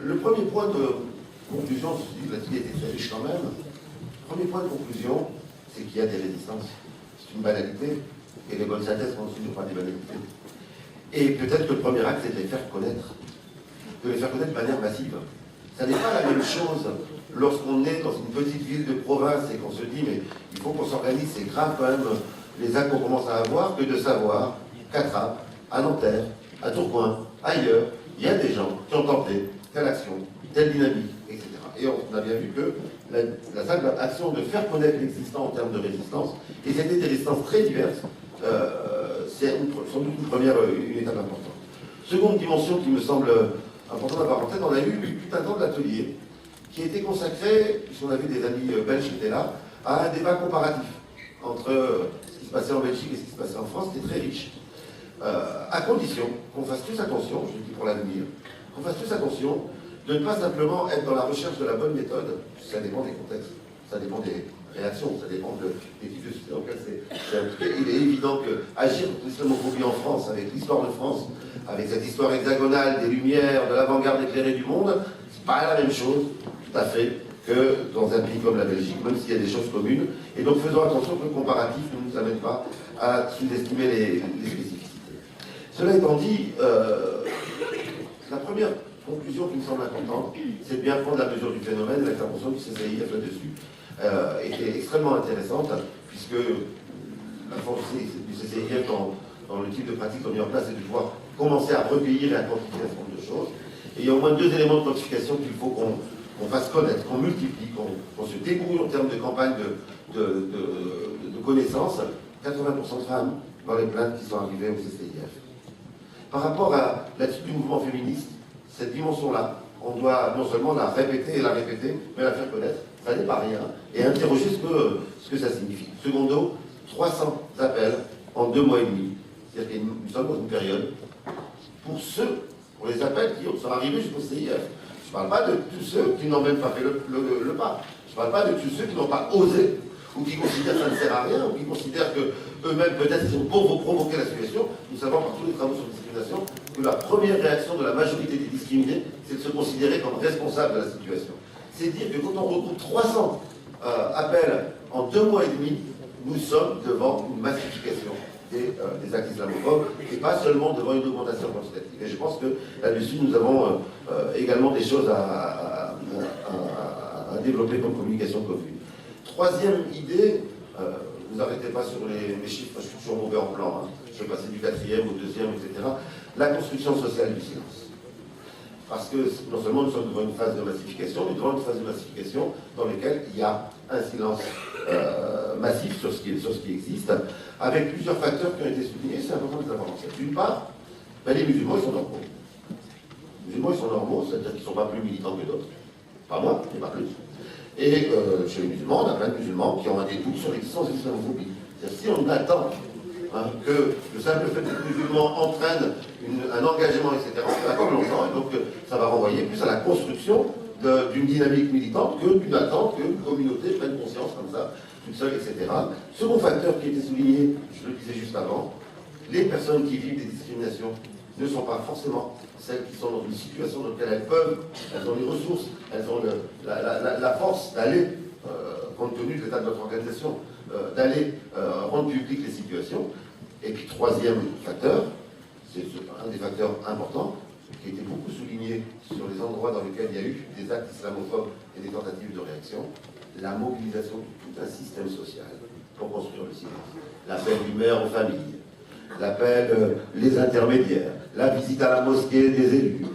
Le premier point de conclusion, je dis que l'atelier était très riche quand même. Le premier point de conclusion, c'est qu'il y a des résistances. C'est une banalité, et les bonnes synthèses constituent pas des banalités. Et peut-être que le premier acte, c'est de les faire connaître. De les faire connaître de manière massive. Ça n'est pas la même chose lorsqu'on est dans une petite ville de province et qu'on se dit, mais il faut qu'on s'organise, c'est grave quand même les actes qu'on commence à avoir, que de savoir qu'à Trappes, à Nanterre, à Tourcoing, ailleurs, il y a des gens qui ont tenté telle action, telle dynamique, etc. Et on a bien vu que la simple action de faire connaître l'existant en termes de résistance, et c'était des résistances très diverses, c'est sans doute une étape importante. Seconde dimension qui me semble importante d'avoir en tête, on a eu tout un temps de l'atelier qui était consacré, puisqu'on avait des amis belges qui étaient là, à un débat comparatif entre ce qui se passait en Belgique et ce qui se passait en France, qui était très riche. À condition qu'on fasse tous attention, je le dis pour l'avenir, qu'on fasse tous attention de ne pas simplement être dans la recherche de la bonne méthode, ça dépend des contextes, ça dépend des réactions, ça dépend des types de sociétés dans lesquelles c'est impliqué. Il est évident qu'agir contre l'islamophobie en France, avec l'histoire de France, avec cette histoire hexagonale des Lumières, de l'avant-garde éclairée du monde, c'est pas la même chose, tout à fait, que dans un pays comme la Belgique, même s'il y a des choses communes. Et donc faisons attention que le comparatif ne nous amène pas à sous-estimer les spécificités. Cela étant dit, la première conclusion qui me semble importante, c'est de bien prendre la mesure du phénomène. L'intervention du CCIF là-dessus était extrêmement intéressante, puisque la force du CCIF dans le type de pratique qu'on a mis en place, c'est de pouvoir commencer à recueillir et à quantifier un certain nombre de choses. Et il y a au moins deux éléments de quantification qu'il faut qu'on fasse connaître, qu'on multiplie, qu'on se débrouille en termes de campagne de connaissances. 80% de femmes dans les plaintes qui sont arrivées au CCIF. Par rapport à l'attitude du mouvement féministe, cette dimension-là, on doit non seulement la répéter et la répéter, mais la faire connaître. Ça n'est pas rien. Et interroger ce que ça signifie. Secondo, 300 appels en 2 mois et demi. C'est-à-dire que nous sommes dans une période pour les appels qui sont arrivés jusqu'au CIF. Je ne parle pas de tous ceux qui n'ont même pas fait le pas. Je ne parle pas de tous ceux qui n'ont pas osé, ou qui considèrent que ça ne sert à rien, ou qui considèrent qu'eux-mêmes peut-être sont pour provoquer la situation. Nous savons par tous les travaux sur la discrimination que la première réaction de la majorité des discriminés, c'est de se considérer comme responsable de la situation. C'est dire que quand on regroupe 300 appels en 2 mois et demi, nous sommes devant une massification des actes islamophobes, et pas seulement devant une augmentation quantitative. Et je pense que là-dessus, nous avons également des choses à développer comme communication commune. Troisième idée, vous n'arrêtez pas sur les chiffres, je suis toujours mauvais en plan, hein. Je vais passer du 4e au 2e, etc. La construction sociale du silence. Parce que non seulement nous sommes devant une phase de massification, mais devant une phase de massification dans laquelle il y a un silence massif sur ce qui existe, avec plusieurs facteurs qui ont été soulignés, c'est important de les avoir en tête. D'une part, les musulmans, ils sont normaux. Les musulmans, ils sont normaux, c'est-à-dire qu'ils ne sont pas plus militants que d'autres. Pas moi, mais pas plus. Et chez les musulmans, on a plein de musulmans qui ont un détour sur l'existence de l'islamophobie. C'est-à-dire si on attend que le simple fait que les musulmans entraînent un engagement, etc., ça va comme longtemps, et donc ça va renvoyer plus à la construction d'une dynamique militante que d'une attente qu'une communauté prenne conscience comme ça, toute seule, etc. Second facteur qui a été souligné, je le disais juste avant, les personnes qui vivent des discriminations ne sont pas forcément celles qui sont dans une situation dans laquelle elles ont les ressources, elles ont la force d'aller, compte tenu de l'état de notre organisation, d'aller rendre publiques les situations. Et puis troisième facteur, c'est un des facteurs importants, qui a été beaucoup souligné sur les endroits dans lesquels il y a eu des actes islamophobes et des tentatives de réaction, la mobilisation de tout un système social pour construire le silence. L'appel du maire aux familles, l'appel les intermédiaires, la visite à la mosquée des élus,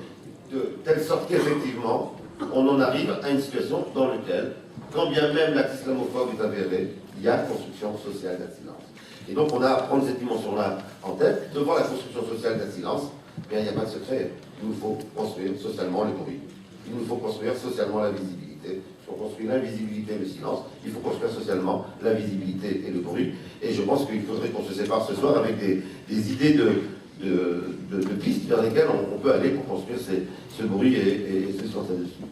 de telle sorte qu'effectivement, on en arrive à une situation dans laquelle, quand bien même l'acte islamophobe est avéré, il y a construction sociale d'un silence. Et donc on a à prendre cette dimension-là en tête. Devant la construction sociale d'un silence, bien, il n'y a pas de secret. Il nous faut construire socialement le bruit. Il nous faut construire socialement la visibilité. Il faut construire l'invisibilité et le silence. Il faut construire socialement la visibilité et le bruit. Et je pense qu'il faudrait qu'on se sépare ce soir avec des idées de pistes vers lesquelles on peut aller pour construire ce bruit et ce silence là-dessus.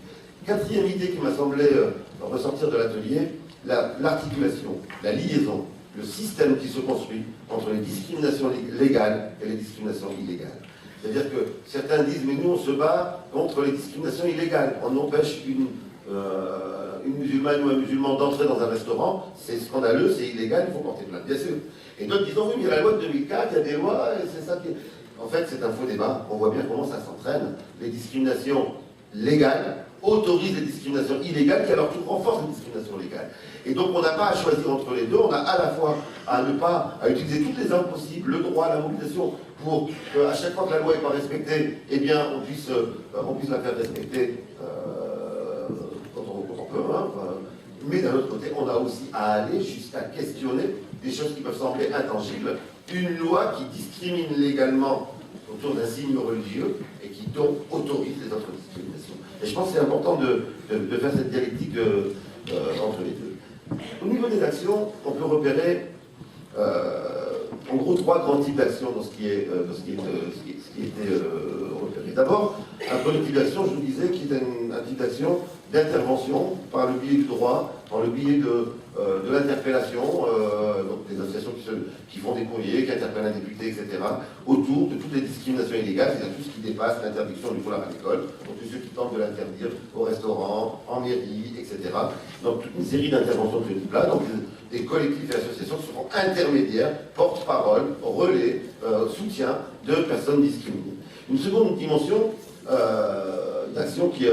Quatrième idée qui m'a semblé ressortir de l'atelier, l'articulation, la liaison, le système qui se construit entre les discriminations légales et les discriminations illégales. C'est-à-dire que certains disent, mais nous on se bat contre les discriminations illégales. On empêche une musulmane ou un musulman d'entrer dans un restaurant, c'est scandaleux, c'est illégal, il faut porter plainte, bien sûr. Et d'autres disent, oui, mais il y a la loi de 2004, il y a des lois, et c'est ça qui est... En fait, c'est un faux débat. On voit bien comment ça s'entraîne. Les discriminations légales autorisent les discriminations illégales qui, à leur tour, renforcent les discriminations légales. Et donc, on n'a pas à choisir entre les deux. On a à la fois à utiliser toutes les armes possibles, le droit, la mobilisation, pour qu'à chaque fois que la loi n'est pas respectée, eh bien, on puisse la faire respecter quand on peut. Hein. Mais d'un autre côté, on a aussi à aller jusqu'à questionner des choses qui peuvent sembler intangibles. Une loi qui discrimine légalement autour d'un signe religieux et qui donc autorise les autres discriminations. Et je pense que c'est important de faire cette dialectique entre les deux. Au niveau des actions, on peut repérer en gros 3 grands types d'actions dans ce qui était repéré. D'abord, un premier type d'action, je vous disais, qui est un type d'action d'intervention par le biais du droit, par le biais de l'interpellation, donc des associations qui font des courriers, qui interpellent un député, etc., autour de toutes les discriminations illégales, c'est-à-dire tout ce qui dépasse l'interdiction du foulard à l'école, donc tous ceux qui tentent de l'interdire au restaurant, en mairie, etc. Donc toute une série d'interventions de ce type-là, donc des collectifs et associations seront intermédiaires, porte-parole, relais, soutien de personnes discriminées. Une seconde dimension d'action qui est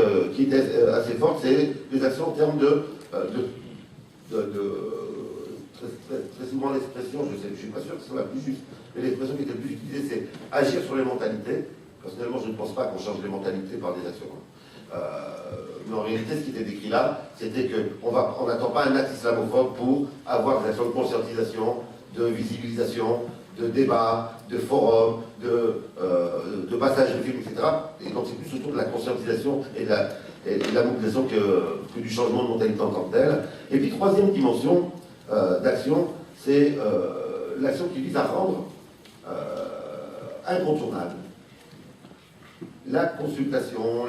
assez forte, c'est les actions en termes très souvent l'expression, je ne suis pas sûr que ce soit la plus juste, mais l'expression qui était le plus utilisée, c'est agir sur les mentalités. Personnellement, je ne pense pas qu'on change les mentalités par des actions. Mais en réalité, ce qui était décrit là, c'était qu'on n'attend pas un acte islamophobe pour avoir des actions de conscientisation, de visibilisation, de débat, de forum, de passage de films, etc. Et donc c'est plus autour de la conscientisation et de la mobilisation que du changement de mentalité en tant que tel. Et puis troisième dimension d'action, c'est l'action qui vise à rendre incontournable la consultation,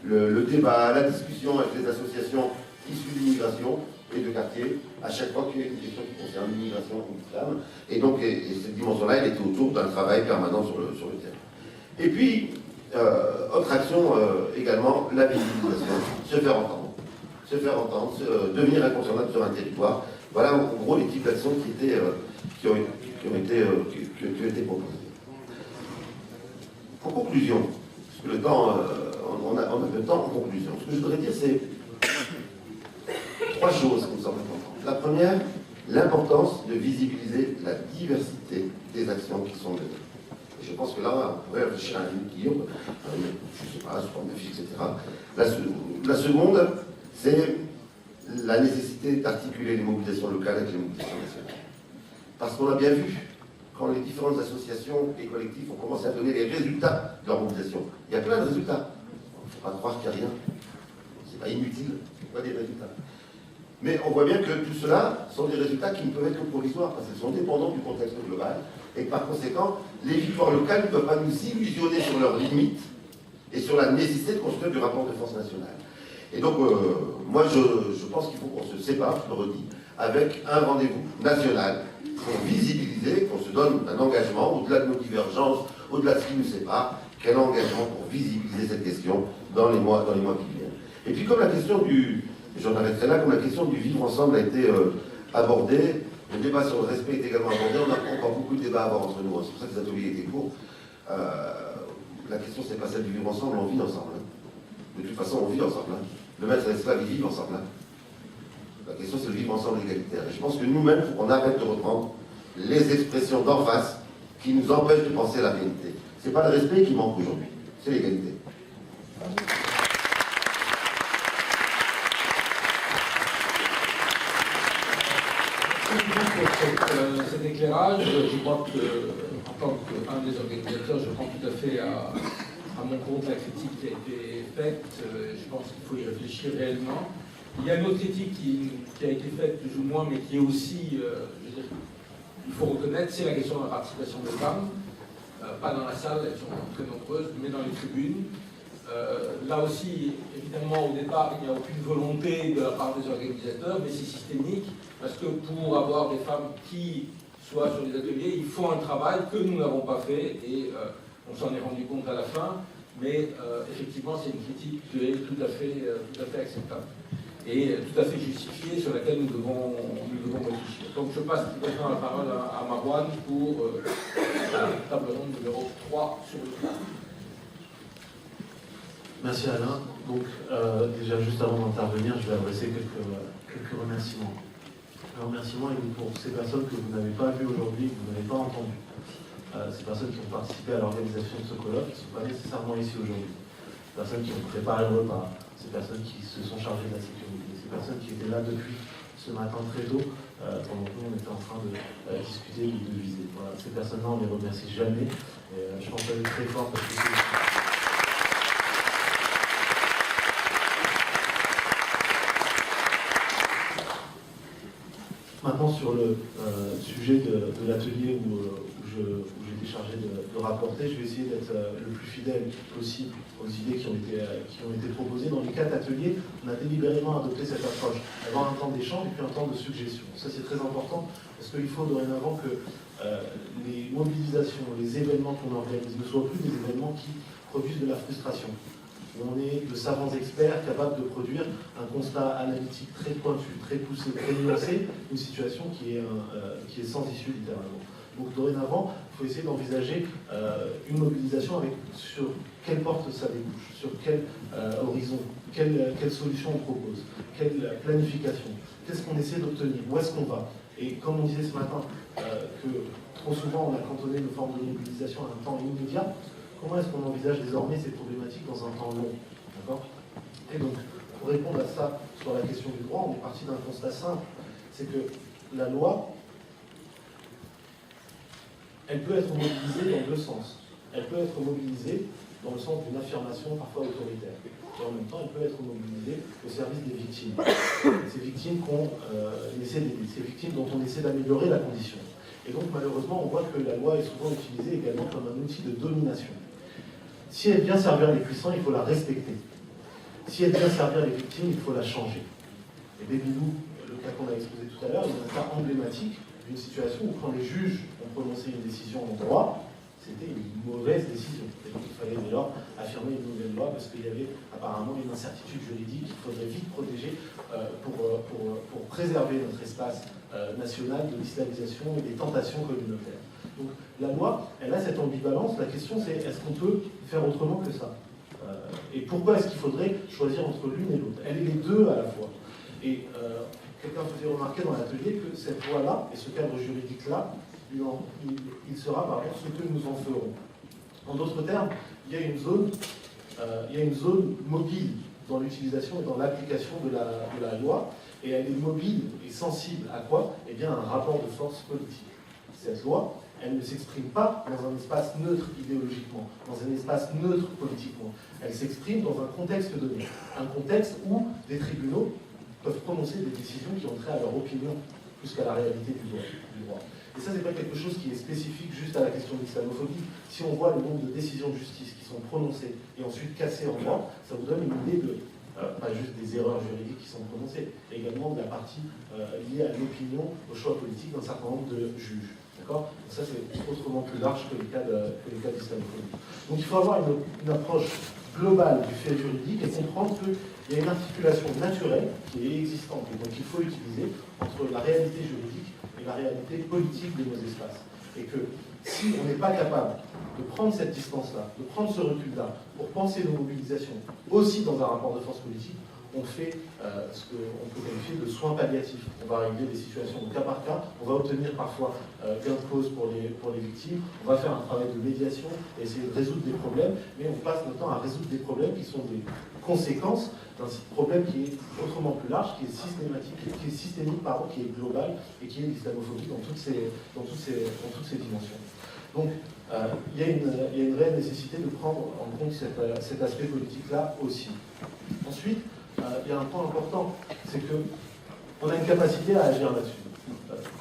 le débat, la discussion avec les associations issues d'immigration et de quartier, à chaque fois qu'il y a une question qui concerne l'immigration ou l'islam. Et donc, cette dimension-là, elle était autour d'un travail permanent sur le terrain. Et puis, autre action également, la visibilisation, se faire entendre, devenir incontournable sur un territoire. Voilà en gros les types d'actions qui ont été proposées. En conclusion, parce que le temps, on a peu de temps en conclusion, ce que je voudrais dire, c'est 3 choses qui me semblent importantes. La première, l'importance de visibiliser la diversité des actions qui sont menées. Et je pense que là, on pourrait réfléchir à un livre, je ne sais pas, sur une affiche, etc. La seconde, c'est la nécessité d'articuler les mobilisations locales avec les mobilisations nationales. Parce qu'on a bien vu, quand les différentes associations et collectifs ont commencé à donner les résultats de leur mobilisation, il y a plein de résultats. Il ne faut pas croire qu'il n'y a rien. C'est pas inutile, c'est pas des résultats. Mais on voit bien que tout cela sont des résultats qui ne peuvent être que provisoires, parce qu'ils sont dépendants du contexte global, et que par conséquent, les victoires locales ne peuvent pas nous illusionner sur leurs limites et sur la nécessité de construire du rapport de force nationale. Et donc, moi, je pense qu'il faut qu'on se sépare, je le redis, avec un rendez-vous national pour visibiliser, qu'on se donne un engagement, au-delà de nos divergences, au-delà de ce qui nous sépare, quel engagement pour visibiliser cette question dans les mois qui viennent. Et puis, comme la question j'en arrêterai là, comme la question du vivre ensemble a été abordée, le débat sur le respect est également abordé, on a encore beaucoup de débats à avoir entre nous, c'est pour ça que cet atelier était court. La question, c'est pas celle du vivre ensemble, on vit ensemble. Hein. De toute façon, on vit ensemble. Hein. Le maître et l'esclave, ils vivent ensemble. Hein. La question, c'est le vivre ensemble égalitaire. Et je pense que nous-mêmes, il faut qu'on arrête de reprendre les expressions d'en face qui nous empêchent de penser à la réalité. C'est pas le respect qui manque aujourd'hui, c'est l'égalité. Pour cet éclairage, je crois que, en tant qu'un des organisateurs, je prends tout à fait à mon compte la critique qui a été faite. Je pense qu'il faut y réfléchir réellement. Il y a une autre critique qui a été faite plus ou moins, mais qui est aussi, je veux dire, il faut reconnaître, c'est la question de la participation des femmes. Pas dans la salle, elles sont très nombreuses, mais dans les tribunes. Là aussi, évidemment, au départ, il n'y a aucune volonté de la part des organisateurs, mais c'est systémique, parce que pour avoir des femmes qui soient sur les ateliers, il faut un travail que nous n'avons pas fait, et On s'en est rendu compte à la fin, mais effectivement, c'est une critique qui est tout à fait acceptable et tout à fait justifiée, sur laquelle nous devons réfléchir. Donc je passe maintenant la parole à Marouane pour la table ronde numéro 3 sur le plan. Merci Alain. Donc déjà juste avant d'intervenir, je vais adresser quelques remerciements. Un remerciement est pour ces personnes que vous n'avez pas vues aujourd'hui, que vous n'avez pas entendues. Ces personnes qui ont participé à l'organisation de ce colloque, qui ne sont pas nécessairement ici aujourd'hui. Ces personnes qui ont préparé le repas, ces personnes qui se sont chargées de la sécurité, ces personnes qui étaient là depuis ce matin très tôt, pendant que nous on était en train de discuter de viser. Voilà, ces personnes-là, on ne les remercie jamais. Et, je pense à eux très fort parce que c'est... Maintenant, sur le sujet de l'atelier où j'étais chargé de rapporter, je vais essayer d'être le plus fidèle possible aux idées qui ont été proposées. Dans les 4 ateliers, on a délibérément adopté cette approche, avoir un temps d'échange et puis un temps de suggestion. Ça, c'est très important parce qu'il faut dorénavant que les mobilisations, les événements qu'on organise ne soient plus des événements qui produisent de la frustration. On est de savants experts capables de produire un constat analytique très pointu, très poussé, très nuancé, une situation qui est sans issue littéralement. Donc dorénavant, il faut essayer d'envisager une mobilisation sur quelle porte ça débouche, sur quel horizon, quelle solution on propose, quelle planification, qu'est-ce qu'on essaie d'obtenir, où est-ce qu'on va. Et comme on disait ce matin, que trop souvent on a cantonné nos formes de mobilisation à un temps immédiat, comment est-ce qu'on envisage désormais ces problématiques dans un temps long, d'accord ? Et donc, pour répondre à ça, sur la question du droit, on est parti d'un constat simple, c'est que la loi, elle peut être mobilisée dans 2 sens. Elle peut être mobilisée dans le sens d'une affirmation parfois autoritaire. Et en même temps, elle peut être mobilisée au service des victimes. Ces victimes ces victimes dont on essaie d'améliorer la condition. Et donc, malheureusement, on voit que la loi est souvent utilisée également comme un outil de domination. Si elle vient servir les puissants, il faut la respecter. Si elle vient servir les victimes, il faut la changer. Et Babylou, le cas qu'on a exposé tout à l'heure, est un cas emblématique d'une situation où quand les juges ont prononcé une décision en droit, c'était une mauvaise décision. Et donc il fallait dès lors affirmer une nouvelle loi parce qu'il y avait apparemment une incertitude juridique qu'il faudrait vite protéger pour préserver notre espace national de l'islamisation et des tentations communautaires. Donc la loi, elle a cette ambivalence. La question c'est, est-ce qu'on peut faire autrement que ça ? Et pourquoi est-ce qu'il faudrait choisir entre l'une et l'autre ? Elle est les deux à la fois. Et quelqu'un faisait remarquer dans l'atelier que cette loi-là et ce cadre juridique-là, il sera ce que nous en ferons. En d'autres termes, il y a une zone mobile dans l'utilisation et dans l'application de la loi, et elle est mobile et sensible à quoi ? Eh bien, à un rapport de force politique. Cette loi, elle ne s'exprime pas dans un espace neutre idéologiquement, dans un espace neutre politiquement. Elle s'exprime dans un contexte donné. Un contexte où des tribunaux peuvent prononcer des décisions qui ont trait à leur opinion, plus qu'à la réalité du droit. Et ça, c'est pas quelque chose qui est spécifique juste à la question de l'islamophobie. Si on voit le nombre de décisions de justice qui sont prononcées et ensuite cassées en droit, ça vous donne une idée de, pas juste des erreurs juridiques qui sont prononcées, mais également de la partie liée à l'opinion, au choix politique d'un certain nombre de juges. D'accord ? Ça, c'est autrement plus large que les cas d'islamophobie. Donc il faut avoir une approche globale du fait juridique et comprendre qu'il y a une articulation naturelle qui est existante et donc il faut utiliser entre la réalité juridique et la réalité politique de nos espaces. Et que si on n'est pas capable de prendre cette distance-là, de prendre ce recul-là pour penser nos mobilisations aussi dans un rapport de force politique, on fait ce qu'on peut qualifier de soins palliatifs. On va régler des situations au cas par cas, on va obtenir parfois gain de cause pour les victimes, on va faire un travail de médiation et essayer de résoudre des problèmes, mais on passe notre temps à résoudre des problèmes qui sont des conséquences d'un problème qui est autrement plus large, qui est systémique, qui est global et qui est l'islamophobie dans toutes ses dimensions. Donc, il y a une réelle nécessité de prendre en compte cet aspect politique-là aussi. Ensuite, il y a un point important, c'est qu'on a une capacité à agir là-dessus.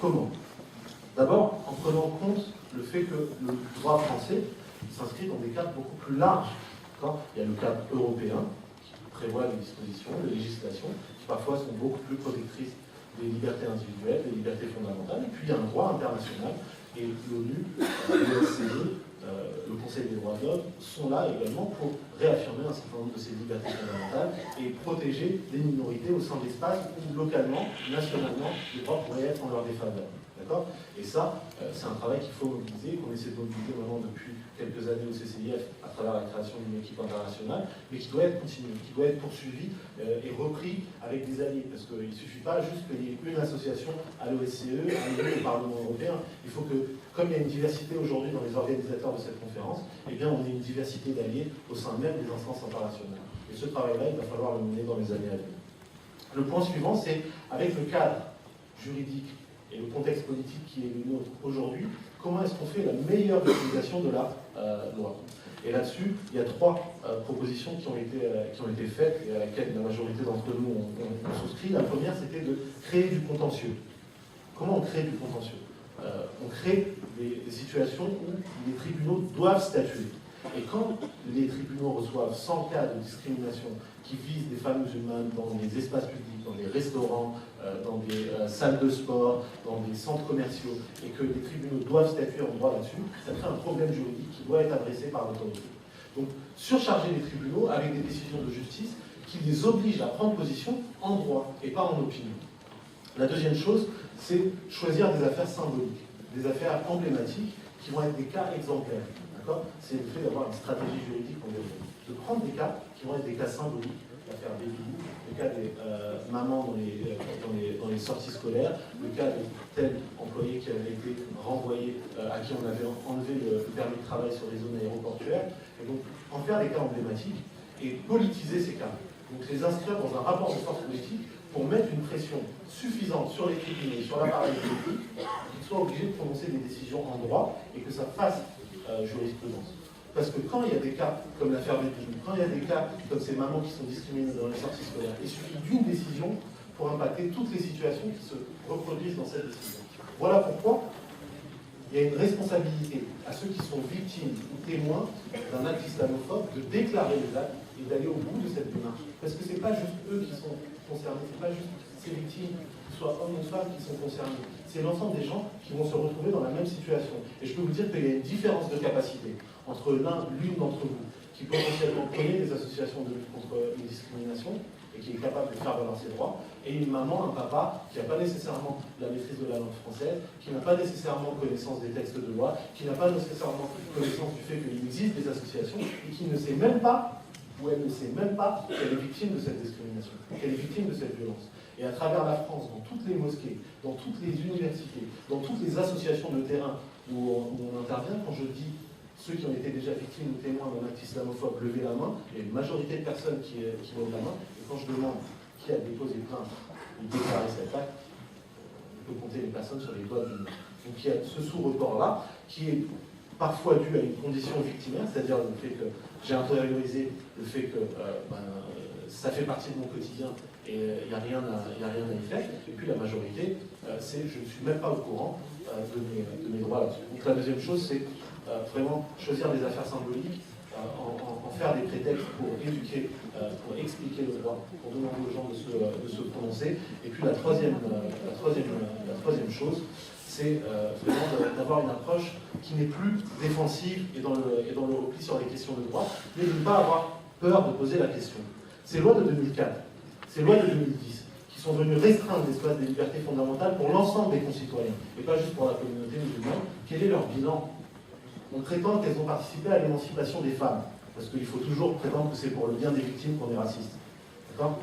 Comment ? D'abord, en prenant en compte le fait que le droit français s'inscrit dans des cadres beaucoup plus larges. Il y a le cadre européen, qui prévoit des dispositions, des législations, qui parfois sont beaucoup plus protectrices des libertés individuelles, des libertés fondamentales, et puis il y a un droit international, et l'ONU, l'OSCE, le Conseil des droits de l'homme sont là également pour réaffirmer un certain nombre de ces libertés fondamentales et protéger les minorités au sein d'espaces où localement, nationalement, les droits pourraient être en leur défaveur. D'accord ? Et ça, c'est un travail qu'il faut mobiliser, qu'on essaie de mobiliser maintenant depuis quelques années au CCIF à travers la création d'une équipe internationale, mais qui doit être continué, qui doit être poursuivi et repris avec des alliés. Parce qu'il ne suffit pas juste qu'il y ait une association à l'OSCE, à l'UE, au Parlement européen. Il faut que, comme il y a une diversité aujourd'hui dans les organisateurs de cette conférence, eh bien on ait une diversité d'alliés au sein même des instances internationales. Et ce travail-là, il va falloir le mener dans les années à venir. Le point suivant, c'est avec le cadre juridique et le contexte politique qui est le nôtre aujourd'hui, comment est-ce qu'on fait la meilleure utilisation de la loi? Et là-dessus, il y a trois propositions qui ont été faites et à laquelle la majorité d'entre nous ont souscrit. La première, c'était de créer du contentieux. Comment on crée du contentieux? On crée des situations où les tribunaux doivent statuer. Et quand les tribunaux reçoivent 100 cas de discrimination qui visent des femmes musulmanes dans des espaces publics, dans des restaurants, dans des salles de sport, dans des centres commerciaux, et que les tribunaux doivent statuer en droit là-dessus, ça crée un problème juridique qui doit être adressé par l'autorité. Donc, surcharger les tribunaux avec des décisions de justice qui les obligent à prendre position en droit et pas en opinion. La deuxième chose, c'est choisir des affaires symboliques, des affaires emblématiques qui vont être des cas exemplaires. C'est le fait d'avoir une stratégie juridique pour de prendre des cas qui vont être des cas symboliques, l'affaire des Bidou, le cas des mamans dans les sorties scolaires, le cas de tel employé qui avait été renvoyé, à qui on avait enlevé le permis de travail sur les zones aéroportuaires, et donc en faire des cas emblématiques et politiser ces cas. Donc les inscrire dans un rapport de force politique pour mettre une pression suffisante sur les tribunaux et sur l'appareil politique, qu'ils soient obligés de prononcer des décisions en droit et que ça fasse jurisprudence. Parce que quand il y a des cas comme l'affaire Bidou, quand il y a des cas comme ces mamans qui sont discriminées dans les sorties scolaires, il suffit d'une décision pour impacter toutes les situations qui se reproduisent dans cette décision. Voilà pourquoi il y a une responsabilité à ceux qui sont victimes ou témoins d'un acte islamophobe de déclarer les actes et d'aller au bout de cette démarche. Parce que ce n'est pas juste eux qui sont concernés, ce n'est pas juste ces victimes, soit hommes ou femmes, qui sont concernés. C'est l'ensemble des gens qui vont se retrouver dans la même situation. Et je peux vous dire qu'il y a une différence de capacité entre l'une d'entre vous, qui potentiellement connaît des associations de lutte contre les discriminations et qui est capable de faire valoir ses droits, et une maman, un papa, qui n'a pas nécessairement la maîtrise de la langue française, qui n'a pas nécessairement connaissance des textes de loi, qui n'a pas nécessairement connaissance du fait qu'il existe des associations, et qui ne sait même pas, ou elle ne sait même pas, qu'elle est victime de cette discrimination, qu'elle est victime de cette violence. Et à travers la France, dans toutes les mosquées, dans toutes les universités, dans toutes les associations de terrain où on intervient, quand je dis ceux qui ont été déjà victimes ou témoins d'un acte islamophobe, levez la main, il y a une majorité de personnes qui lèvent la main, et quand je demande qui a déposé plainte ou déclaré cet acte, on peut compter les personnes sur les doigts d'une main. Donc il y a ce sous-report-là, qui est parfois dû à une condition victimaire, c'est-à-dire le fait que j'ai intériorisé le fait que ça fait partie de mon quotidien et il n'y a rien à y faire. Et puis la majorité, c'est je ne suis même pas au courant de mes droits là-dessus. Donc la deuxième chose, c'est vraiment choisir des affaires symboliques, en faire des prétextes pour éduquer, pour expliquer le droit, pour demander aux gens de se prononcer. Et puis la troisième chose, c'est vraiment d'avoir une approche qui n'est plus défensive et dans le repli sur les questions de droit, mais de ne pas avoir peur de poser la question. Ces lois de 2004, ces lois de 2010, qui sont venues restreindre l'espace des libertés fondamentales pour l'ensemble des concitoyens, et pas juste pour la communauté musulmane, quel est leur bilan? On prétend qu'elles ont participé à l'émancipation des femmes, parce qu'il faut toujours prétendre que c'est pour le bien des victimes qu'on est raciste. D'accord?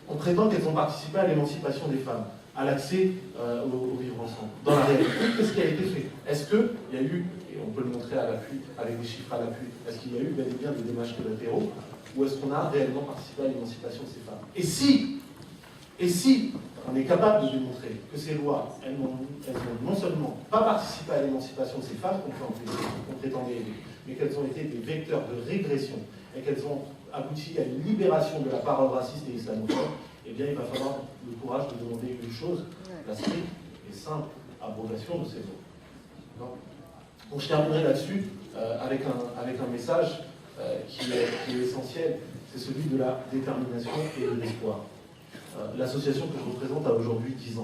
On prétend qu'elles ont participé à l'émancipation des femmes, à l'accès au vivre ensemble. Dans la réalité, qu'est-ce qui a été fait? Est-ce qu'il y a eu, et on peut le montrer à l'appui, avec des chiffres à l'appui, est-ce qu'il y a eu bel et bien des démarches collatéraux, ou est-ce qu'on a réellement participé à l'émancipation de ces femmes? Et si on est capable de démontrer que ces lois, elles n'ont non seulement pas participé à l'émancipation de ces femmes qu'on prétendait aider, mais qu'elles ont été des vecteurs de régression et qu'elles ont abouti à une libération de la parole raciste et islamophobe, eh bien il va falloir le courage de demander une chose, la stricte et simple abrogation de ces lois. Donc je terminerai là-dessus avec un message qui est essentiel, c'est celui de la détermination et de l'espoir. L'association que je représente a aujourd'hui 10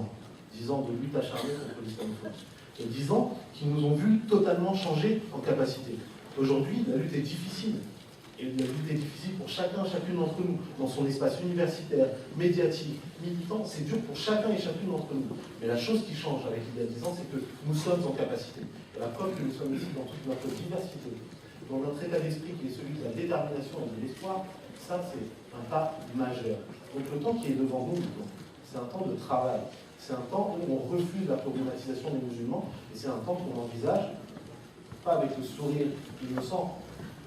ans de lutte acharnée contre l'islamophobie. 10 ans qui nous ont vu totalement changer en capacité. Aujourd'hui, la lutte est difficile. Et la lutte est difficile pour chacune d'entre nous, dans son espace universitaire, médiatique, militant, c'est dur pour chacun et chacune d'entre nous. Mais la chose qui change avec il y a 10 ans, c'est que nous sommes en capacité. Et la preuve que nous sommes ici dans toute notre diversité, dans notre état d'esprit qui est celui de la détermination et de l'espoir, ça c'est un pas majeur. Donc le temps qui est devant nous, c'est un temps de travail. C'est un temps où on refuse la problématisation des musulmans, et c'est un temps qu'on envisage, pas avec le sourire innocent,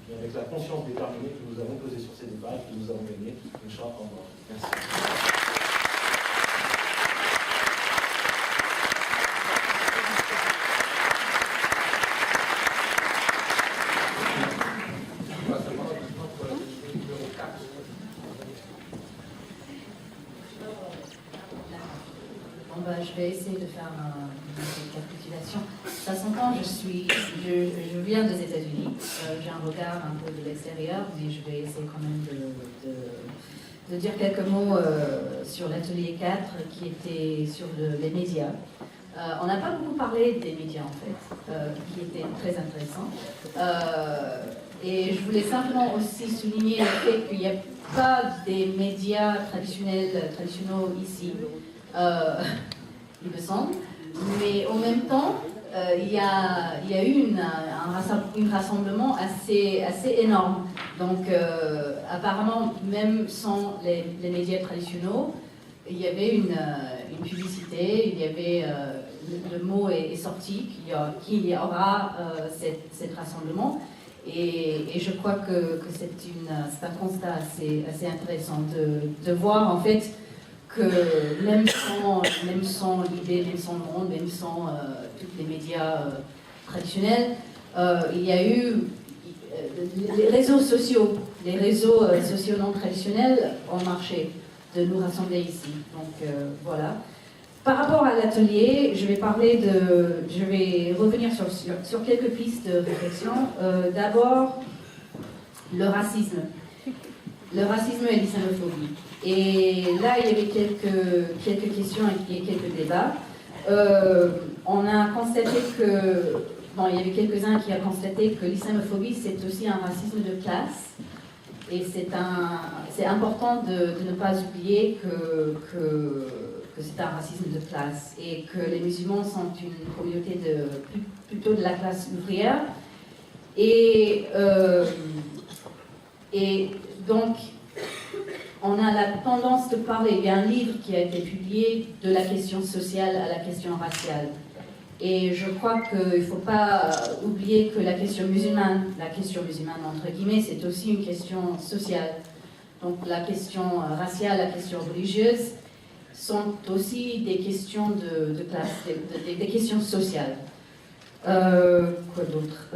mais avec la conscience déterminée que nous avons pesé sur ces débats et que nous avons gagné. Inch'Allah. Merci. Je vais essayer de faire une récapitulation. Ça s'entend, je viens des États-Unis. J'ai un regard un peu de l'extérieur, mais je vais essayer quand même de dire quelques mots sur l'atelier 4 qui était sur les médias. On n'a pas beaucoup parlé des médias en fait, qui était très intéressant. Et je voulais simplement aussi souligner le fait qu'il n'y a pas des médias traditionnels ici. Il me semble, mais en même temps, il y a eu un rassemblement assez énorme. Donc, apparemment, même sans les médias traditionnels, il y avait une publicité, il y avait, le mot est sorti, qu'il y aura cet rassemblement. Et je crois que c'est un constat assez intéressant de voir, en fait, que même sans l'idée, même sans le monde, même sans tous les médias traditionnels, il y a eu les réseaux sociaux non traditionnels ont marché de nous rassembler ici. Donc voilà. Par rapport à l'atelier, je vais revenir sur quelques pistes de réflexion. D'abord, le racisme et l'islamophobie. Et là, il y avait quelques questions et quelques débats. On a constaté il y avait quelques-uns qui ont constaté que l'islamophobie, c'est aussi un racisme de classe. Et c'est important de ne pas oublier que c'est un racisme de classe et que les musulmans sont une communauté plutôt de la classe ouvrière. Et donc, on a la tendance de parler, il y a un livre qui a été publié de la question sociale à la question raciale. Et je crois qu'il ne faut pas oublier que la question musulmane entre guillemets, c'est aussi une question sociale. Donc la question raciale, la question religieuse sont aussi des questions de classe, des questions sociales. Quoi d'autre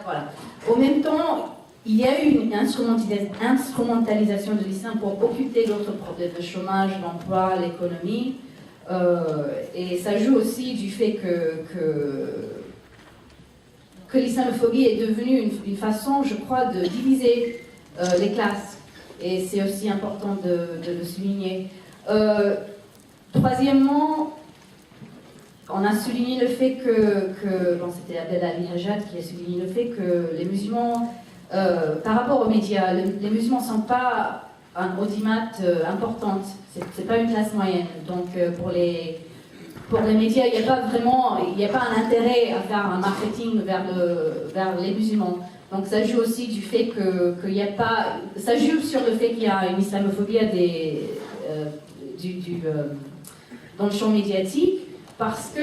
voilà. En même temps, il y a eu une instrumentalisation de l'islam pour occulter d'autres problèmes de chômage, d'emploi, l'économie. Et ça joue aussi du fait que l'islamophobie est devenue une façon, je crois, de diviser les classes. Et c'est aussi important de le souligner. Troisièmement, on a souligné le fait c'était Abdel Ali Hajjat qui a souligné le fait que les musulmans, par rapport aux médias, les musulmans ne sont pas une audimat importante, c'est pas une classe moyenne. Donc pour les médias, il n'y a pas un intérêt à faire un marketing vers les musulmans. Donc ça joue aussi du fait qu'il n'y a pas, ça joue sur le fait qu'il y a une islamophobie dans le champ médiatique, parce que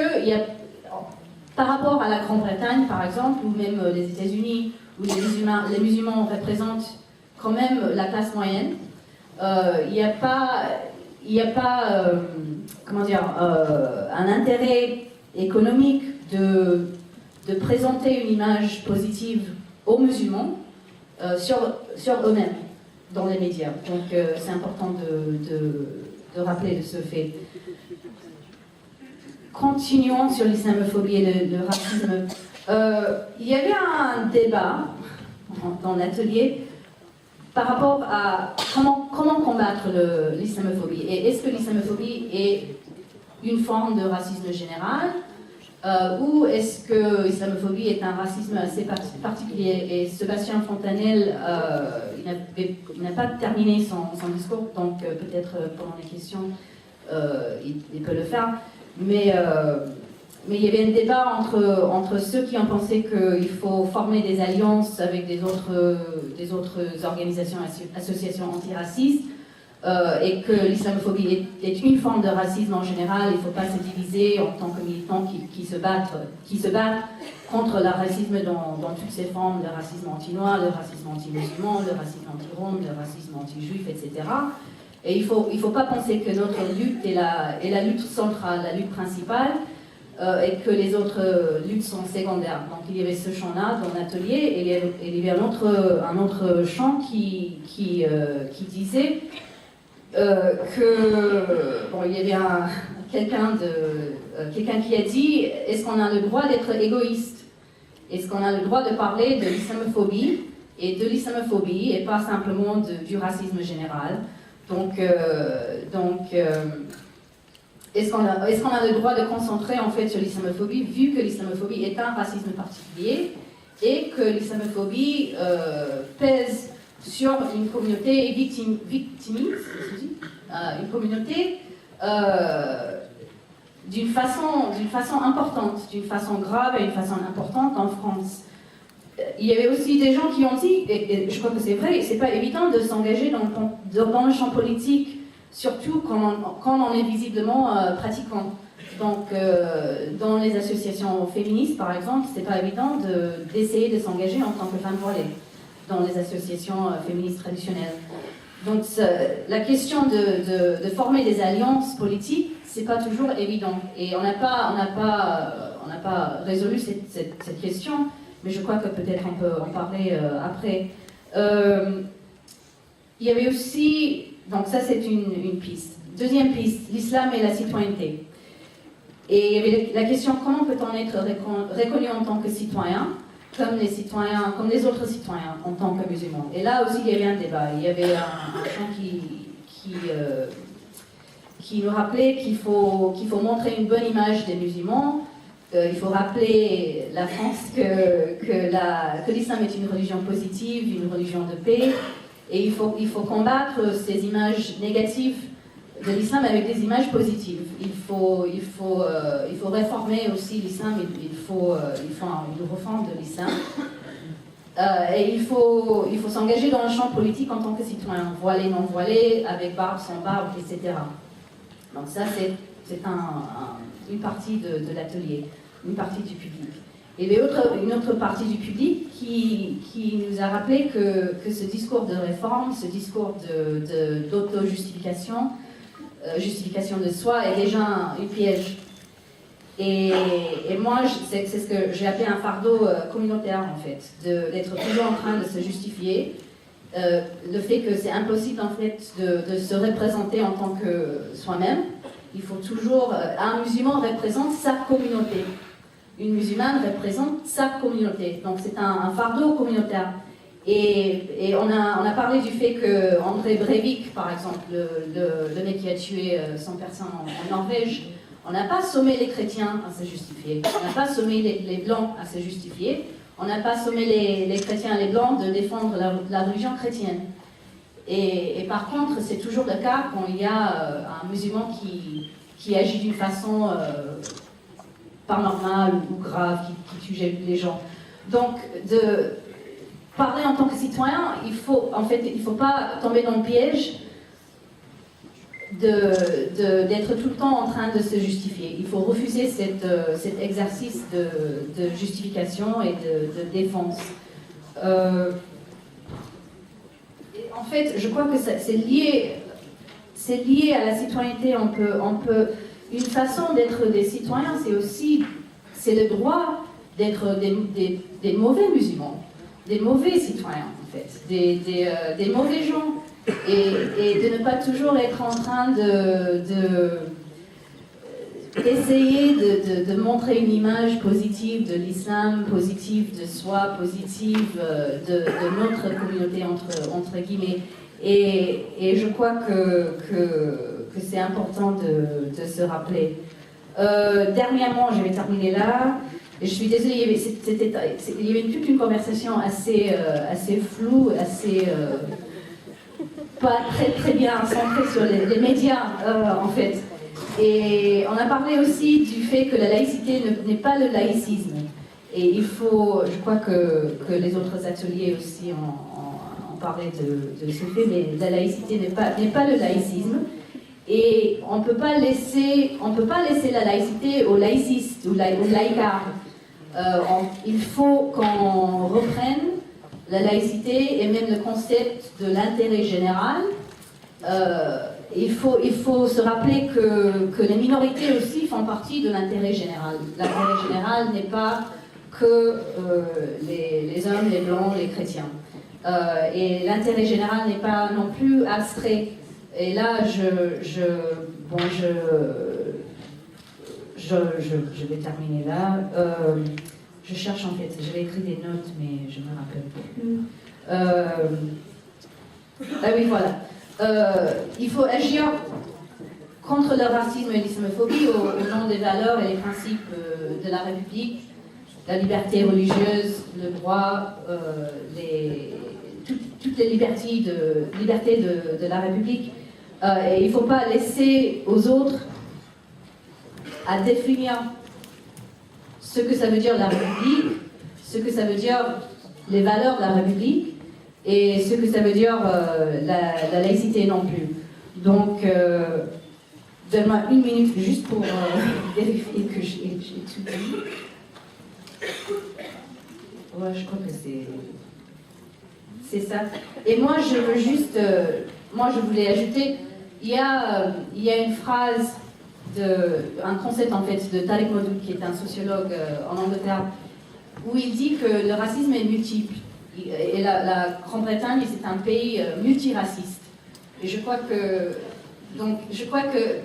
par rapport à la Grande-Bretagne par exemple, ou même les États-Unis, où les musulmans représentent quand même la classe moyenne, il n'y a pas un intérêt économique de présenter une image positive aux musulmans sur eux-mêmes dans les médias. Donc c'est important de rappeler ce fait. Continuons sur l'islamophobie et le racisme. Il y avait un débat dans l'atelier par rapport à comment combattre l'islamophobie. Et est-ce que l'islamophobie est une forme de racisme général, ou est-ce que l'islamophobie est un racisme assez particulier? Et Sébastien Fontanelle, il n'a pas terminé son discours, donc peut-être pendant les questions, il peut le faire. Mais il y avait un débat entre ceux qui ont pensé qu'il faut former des alliances avec des autres organisations, associations antiracistes, et que l'islamophobie est une forme de racisme en général. Il ne faut pas se diviser en tant que militants qui se battent contre le racisme dans toutes ses formes, le racisme anti-noir, le racisme anti-musulman, le racisme anti-rom, le racisme anti-juif, etc. Et il faut pas penser que notre lutte est la lutte centrale, la lutte principale, et que les autres luttes sont secondaires. Donc il y avait ce champ-là dans l'atelier, et il y avait un autre champ qui disait il y avait quelqu'un qui a dit, est-ce qu'on a le droit d'être égoïste? Est-ce qu'on a le droit de parler de l'islamophobie et pas simplement du racisme général? Donc est-ce qu'on a le droit de concentrer en fait sur l'islamophobie, vu que l'islamophobie est un racisme particulier et que l'islamophobie pèse sur une communauté victimise, une communauté d'une façon importante, d'une façon grave et d'une façon importante en France. Il y avait aussi des gens qui ont dit, et je crois que c'est vrai, c'est pas évident de s'engager dans le champ politique, surtout quand on est visiblement pratiquant. Donc, dans les associations féministes, par exemple, c'est pas évident d'essayer de s'engager en tant que femme voilée dans les associations féministes traditionnelles. Donc, la question de former des alliances politiques, c'est pas toujours évident. Et on n'a pas résolu cette question, mais je crois que peut-être on peut en parler après. Il y avait aussi, donc ça c'est une piste. Deuxième piste, l'islam et la citoyenneté. Et il y avait la question, comment peut-on être reconnu en tant que citoyen, comme les autres citoyens en tant que musulmans. Et là aussi il y avait un débat. Il y avait un champ qui nous rappelait qu'il faut montrer une bonne image des musulmans. Il faut rappeler la France que l'islam est une religion positive, une religion de paix, et il faut combattre ces images négatives de l'islam avec des images positives. Il faut réformer aussi l'islam, il faut une refonte de l'islam. Et il faut s'engager dans le champ politique en tant que citoyen, voilé, non voilé, avec barbe, sans barbe, etc. Donc ça, c'est une partie de l'atelier, une partie du public. Il y avait une autre partie du public qui nous a rappelé que ce discours de réforme, ce discours d'auto-justification, justification de soi, est déjà un piège. Et moi, c'est ce que j'ai appelé un fardeau communautaire, en fait, d'être toujours en train de se justifier. Le fait que c'est impossible, en fait, de se représenter en tant que soi-même. Il faut toujours... un musulman représente sa communauté. Une musulmane représente sa communauté. Donc c'est un fardeau communautaire. Et on a parlé du fait que André Breivik, par exemple, le mec qui a tué 100 personnes en Norvège, on n'a pas sommé les chrétiens à se justifier. On n'a pas sommé les blancs à se justifier. On n'a pas sommé les chrétiens et les blancs de défendre la religion chrétienne. Et par contre, c'est toujours le cas quand il y a un musulman qui agit d'une façon pas normale ou grave, qui tue les gens. Donc, de parler en tant que citoyen, il faut pas tomber dans le piège d'être tout le temps en train de se justifier. Il faut refuser cet exercice de justification et de défense. En fait, je crois que c'est lié à la citoyenneté. Une façon d'être des citoyens, c'est le droit d'être des mauvais musulmans, des mauvais citoyens, en fait, des mauvais gens, et de ne pas toujours être en train d'essayer de montrer une image positive de l'islam, positive de soi, positive de notre communauté, entre guillemets. Et je crois que c'est important de se rappeler. Dernièrement, je vais terminer là. Je suis désolée, il y avait toute une conversation assez floue, assez pas très bien centrée sur les médias, en fait. Et on a parlé aussi du fait que la laïcité n'est pas le laïcisme. Et il faut, je crois que les autres ateliers aussi ont parlé de ce fait, mais la laïcité n'est pas le laïcisme. Et on ne peut pas laisser la laïcité aux laïcistes ou aux laïcards. Il faut qu'on reprenne la laïcité et même le concept de l'intérêt général. Il faut se rappeler que les minorités aussi font partie de l'intérêt général. L'intérêt général n'est pas que les hommes, les blancs, les chrétiens. Et l'intérêt général n'est pas non plus abstrait. Et là, je vais terminer là. Je cherche en fait, j'avais écrit des notes, mais je ne me rappelle plus. Ah oui, voilà. Il faut agir contre le racisme et l'islamophobie au nom des valeurs et les principes de la République, la liberté religieuse, le droit, toutes les libertés de la République. Et il ne faut pas laisser aux autres à définir ce que ça veut dire la République, ce que ça veut dire les valeurs de la République et ce que ça veut dire la laïcité non plus. Donc, donne-moi une minute juste pour vérifier que j'ai tout dit. Ouais, je crois que c'est ça. Et moi, je veux juste... moi, je voulais ajouter, il y a une phrase, un concept en fait de Tariq Modoud, qui est un sociologue en Angleterre, où il dit que le racisme est multiple. Et la Grande-Bretagne, c'est un pays multiraciste. Et je crois que...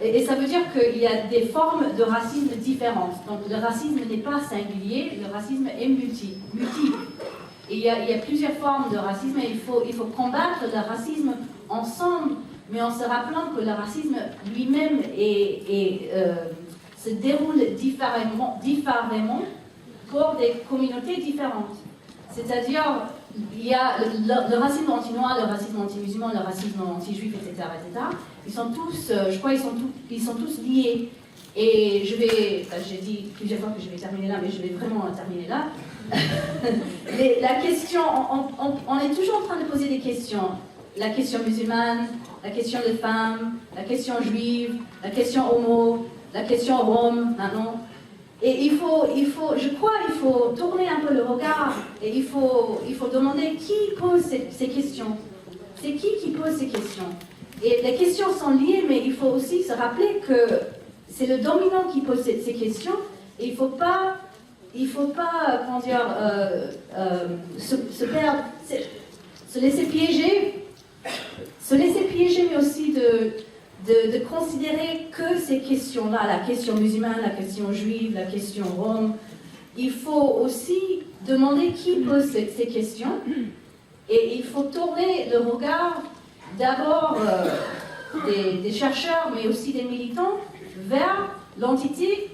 Et ça veut dire qu'il y a des formes de racisme différentes. Donc le racisme n'est pas singulier, le racisme est multiple. Et il y a plusieurs formes de racisme et il faut combattre le racisme ensemble, mais en se rappelant que le racisme lui-même se déroule différemment pour des communautés différentes. C'est-à-dire, il y a le racisme anti-noir, le racisme anti-musulman, le racisme anti-juif, etc., etc. Ils sont tous, je crois, ils sont tous liés. Et j'ai dit plusieurs fois que je vais terminer là, mais je vais vraiment terminer là. La question, on est toujours en train de poser des questions. La question musulmane, la question des femmes, la question juive, la question homo, la question rome, non. Et il faut tourner un peu le regard et il faut demander qui pose ces questions. C'est qui pose ces questions. Et les questions sont liées, mais il faut aussi se rappeler que c'est le dominant qui pose ces questions et il ne faut pas comment dire, se perdre, se laisser piéger, mais aussi de considérer que ces questions-là, la question musulmane, la question juive, la question rome, il faut aussi demander qui pose ces questions et il faut tourner le regard d'abord des chercheurs, mais aussi des militants, vers l'entité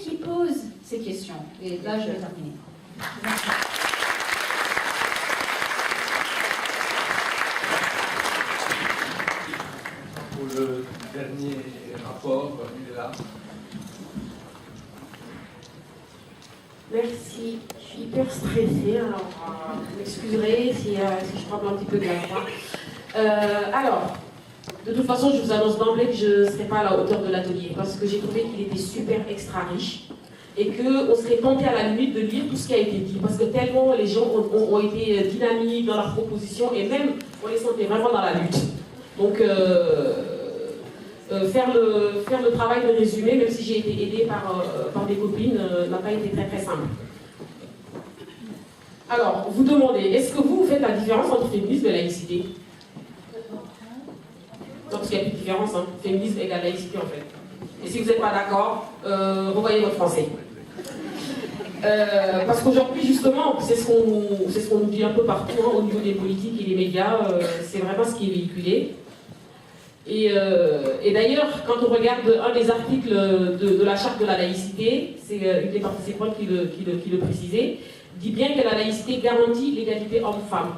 qui pose ces questions. Et là, je vais terminer. Merci. Pour le dernier rapport, il est là. Merci. Je suis hyper stressée, alors vous m'excuserez si je tremble un petit peu de la voix. Alors, de toute façon, je vous annonce d'emblée que je ne serai pas à la hauteur de l'atelier parce que j'ai trouvé qu'il était super extra riche et qu'on serait tenté à la limite de lire tout ce qui a été dit parce que tellement les gens ont été dynamiques dans leurs propositions et même on les sentait vraiment dans la lutte. Donc, faire le travail de résumé, même si j'ai été aidée par des copines, n'a pas été très simple. Alors, vous demandez, est-ce que vous faites la différence entre féminisme et laïcité? Non, parce qu'il n'y a plus de différence, hein. Féminisme égale laïcité en fait. Et si vous n'êtes pas d'accord, revoyez votre français. Parce qu'aujourd'hui, justement, c'est ce qu'on nous dit un peu partout, hein, au niveau des politiques et des médias, c'est vraiment ce qui est véhiculé. Et d'ailleurs, quand on regarde un des articles de la charte de la laïcité, c'est une des participantes qui le précisait, dit bien que la laïcité garantit l'égalité homme-femme.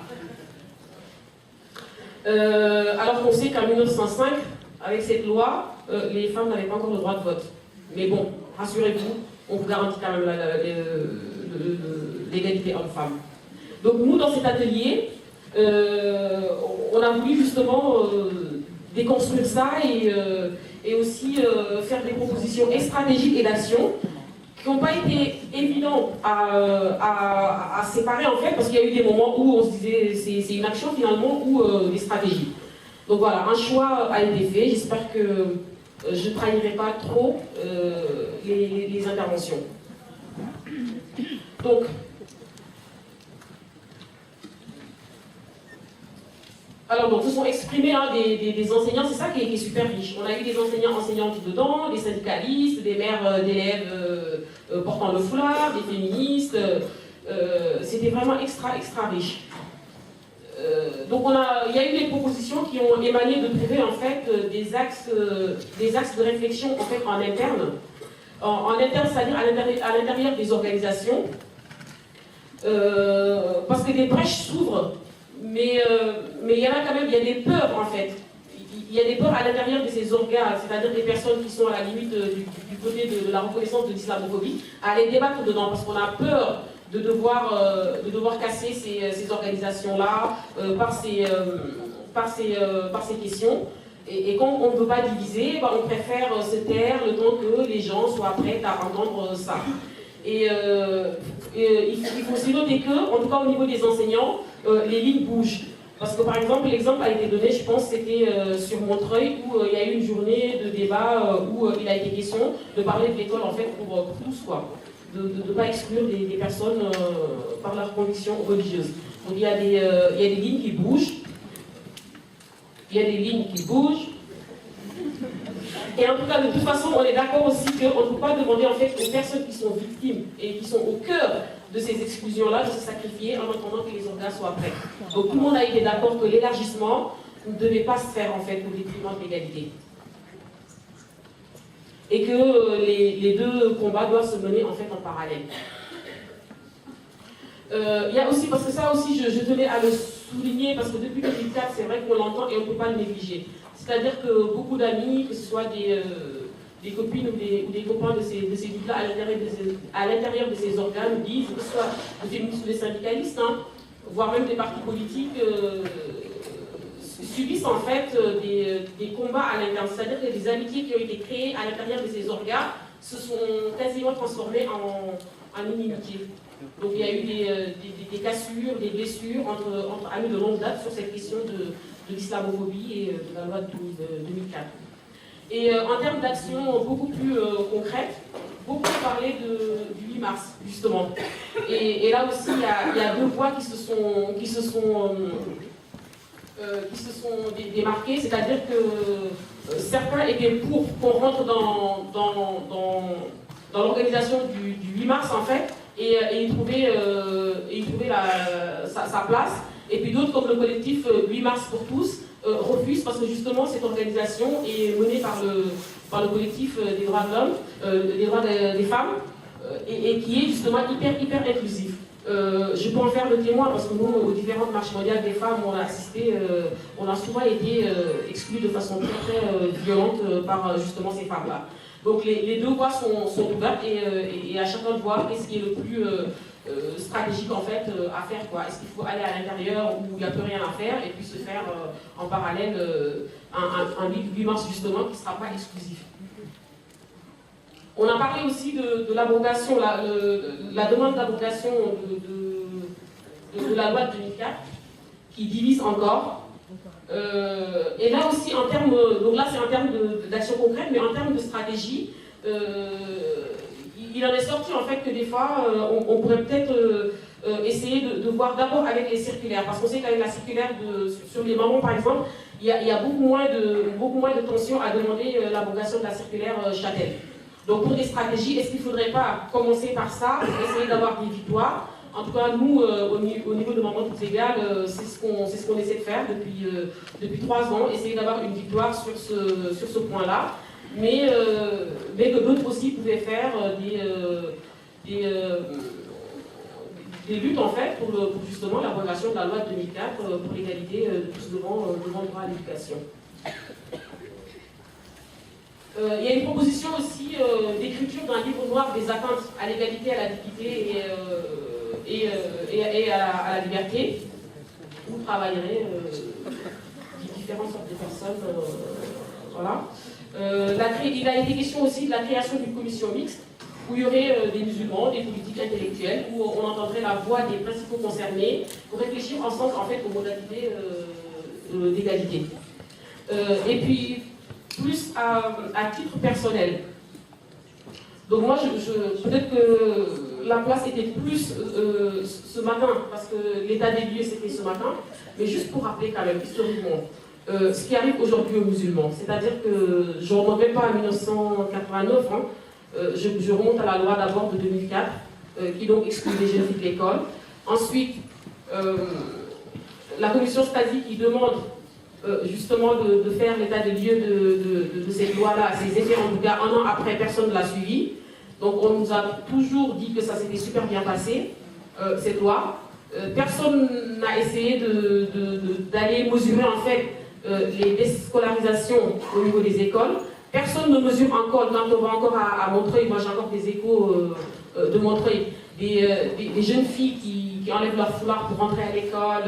Alors qu'on sait qu'en 1905, avec cette loi, les femmes n'avaient pas encore le droit de vote. Mais bon, rassurez-vous, on vous garantit quand même l'égalité homme-femme. Donc nous, dans cet atelier, on a voulu justement déconstruire ça et aussi faire des propositions stratégiques et d'action qui n'ont pas été évidentes à séparer en fait, parce qu'il y a eu des moments où on se disait c'est une action finalement ou des stratégies. Donc voilà, un choix a été fait. J'espère que je ne trahirai pas trop les interventions. Donc, alors, donc, se sont exprimés des enseignants, c'est ça qui est super riche. On a eu des enseignantes dedans, des syndicalistes, des mères d'élèves portant le foulard, des féministes. C'était vraiment extra riche. Donc, il y a eu des propositions qui ont émané de trouver en fait des axes de réflexion en fait en interne. En interne, c'est-à-dire à l'intérieur des organisations. Parce que des brèches s'ouvrent. Mais il y en a quand même, il y a des peurs en fait. Il y a des peurs à l'intérieur de ces organes, c'est-à-dire des personnes qui sont à la limite du côté de la reconnaissance de l'islamophobie, à aller débattre dedans, parce qu'on a peur de devoir casser ces organisations-là par ces questions. Et quand on ne veut pas diviser, on préfère se taire le temps que les gens soient prêts à entendre ça. Et il faut aussi noter que, en tout cas au niveau des enseignants, les lignes bougent. Parce que par exemple, l'exemple a été donné, je pense, c'était sur Montreuil, où il y a eu une journée de débat où il a été question de parler de l'école en fait pour tous, quoi. De ne pas exclure des personnes par leurs convictions religieuses. Donc il y a des lignes qui bougent. Il y a des lignes qui bougent. Et en tout cas, de toute façon, on est d'accord aussi qu'on ne peut pas demander en fait aux personnes qui sont victimes et qui sont au cœur de ces exclusions-là de se sacrifier en attendant que les organes soient prêts. Donc tout le monde a été d'accord que l'élargissement ne devait pas se faire en fait au détriment de l'égalité. Et que les deux combats doivent se mener en fait en parallèle. Il y a aussi, parce que ça aussi je tenais à le souligner, parce que depuis 2004, c'est vrai qu'on l'entend et on ne peut pas le négliger. C'est-à-dire que beaucoup d'amis, que ce soit des copines ou des copains de ces groupes-là à l'intérieur de ces organes, disent, que ce soit des féministes ou des syndicalistes, voire même des partis politiques, subissent en fait des combats à l'interne. C'est-à-dire que des amitiés qui ont été créées à l'intérieur de ces organes se sont quasiment transformées en inimitié. Donc il y a eu des cassures, des blessures entre amis de longue date sur cette question de l'islamophobie et de la loi de 2004. Et en termes d'action beaucoup plus concrètes, beaucoup parlé du 8 mars, justement. Et là aussi, il y a deux voix qui se sont démarquées, c'est-à-dire que certains étaient pour qu'on rentre dans l'organisation du 8 mars, en fait, et y trouver sa place. Et puis d'autres, comme le collectif 8 mars pour tous, refusent parce que justement cette organisation est menée par le collectif des droits de l'homme, des droits des femmes, et qui est justement hyper inclusif. Je peux en faire le témoin parce que nous, aux différentes marches mondiales des femmes, on a assisté, on a souvent été exclus de façon très violente par justement ces femmes-là. Donc les deux voies sont ouvertes et à chacun de voir qu'est-ce qui est le plus stratégique en fait à faire, quoi. Est-ce qu'il faut aller à l'intérieur où il n'y a plus rien à faire et puis se faire en parallèle un 8 mars justement qui ne sera pas exclusif. On a parlé aussi de l'abrogation, la demande d'abrogation de la loi de 2004 qui divise encore. Et là aussi, en termes, donc là c'est en termes d'action concrète, mais en termes de stratégie, il en est sorti en fait que des fois, on pourrait peut-être essayer de voir d'abord avec les circulaires, parce qu'on sait qu'avec la circulaire sur les mamans par exemple, il y a beaucoup moins de tension à demander l'abrogation de la circulaire Châtel. Donc pour des stratégies, est-ce qu'il ne faudrait pas commencer par ça, essayer d'avoir des victoires, En tout cas, nous, au niveau de Maman Toutes Égales, c'est ce qu'on essaie de faire depuis 3 ans, essayer d'avoir une victoire sur ce point-là, mais que d'autres aussi pouvaient faire des luttes en fait pour justement l'abrogation de la loi de 2004 pour l'égalité de tous devant le droit à l'éducation. Il y a une proposition aussi d'écriture d'un livre noir des atteintes à l'égalité, à la dignité et à la liberté. Vous travaillerez différentes sortes de personnes. Voilà. Il a été question aussi de la création d'une commission mixte où il y aurait des musulmans, des politiques intellectuels, où on entendrait la voix des principaux concernés pour réfléchir ensemble en fait aux modalités d'égalité. Et puis, plus à titre personnel. Donc moi, peut-être que la place était plus ce matin, parce que l'état des lieux c'était ce matin, mais juste pour rappeler quand même, historiquement, ce qui arrive aujourd'hui aux musulmans. C'est-à-dire que je ne remonte même pas à 1989, hein, je remonte à la loi d'abord de 2004, qui donc exclut les jeunes filles de l'école. Ensuite, la commission Stasi qui demande justement de faire l'état des lieux de cette loi-là, ses effets en tout cas, 1 an après, personne ne l'a suivi. Donc on nous a toujours dit que ça s'était super bien passé, cette loi. Personne n'a essayé d'aller mesurer en fait les déscolarisations au niveau des écoles. Personne ne mesure encore, quand on va encore à Montreuil, moi j'ai encore des échos de Montreuil, des jeunes filles qui enlèvent leur foulard pour rentrer à l'école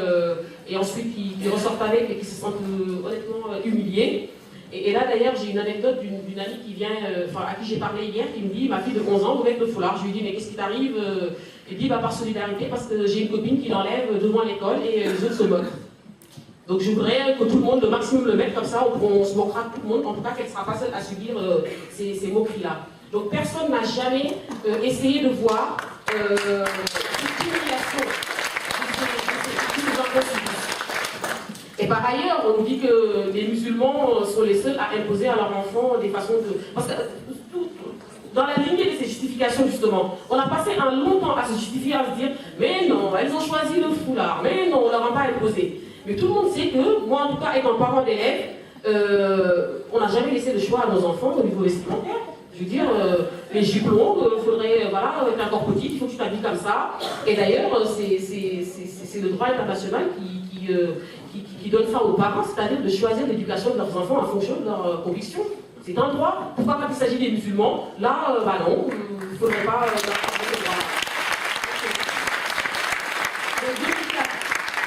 et ensuite qui ressortent avec et qui se sentent honnêtement humiliées. Et là d'ailleurs j'ai une anecdote d'une amie qui vient, à qui j'ai parlé hier, qui me dit, ma fille de 11 ans, avec le foulard. Je lui dis, mais qu'est-ce qui t'arrive? Elle dit, par solidarité, parce que j'ai une copine qui l'enlève devant l'école et les autres se moquent. Donc je voudrais que tout le monde, le maximum le mette comme ça, on se moquera de tout le monde, en tout cas qu'elle ne sera pas seule à subir ces moqueries-là. Donc personne n'a jamais essayé de voir l'utilisation de ces enfants subissent. Et par ailleurs, on nous dit que les musulmans sont les seuls à imposer à leurs enfants des façons de... Parce que dans la lignée de ces justifications, justement, on a passé un long temps à se justifier, à se dire « Mais non, elles ont choisi le foulard, mais non, on ne leur a pas imposé ». Mais tout le monde sait que, moi en tout cas, étant parent d'élèves, on n'a jamais laissé le choix à nos enfants au niveau vestimentaire. Je veux dire, les jupes longues, il faudrait, voilà, avec un corps petit, il faut que tu t'habilles comme ça. Et d'ailleurs, c'est le droit international qui donne ça aux parents, c'est-à-dire de choisir l'éducation de leurs enfants en fonction de leurs convictions. C'est un droit. Pourquoi quand il s'agit des musulmans, là, non, il ne faudrait pas leur faire le droit.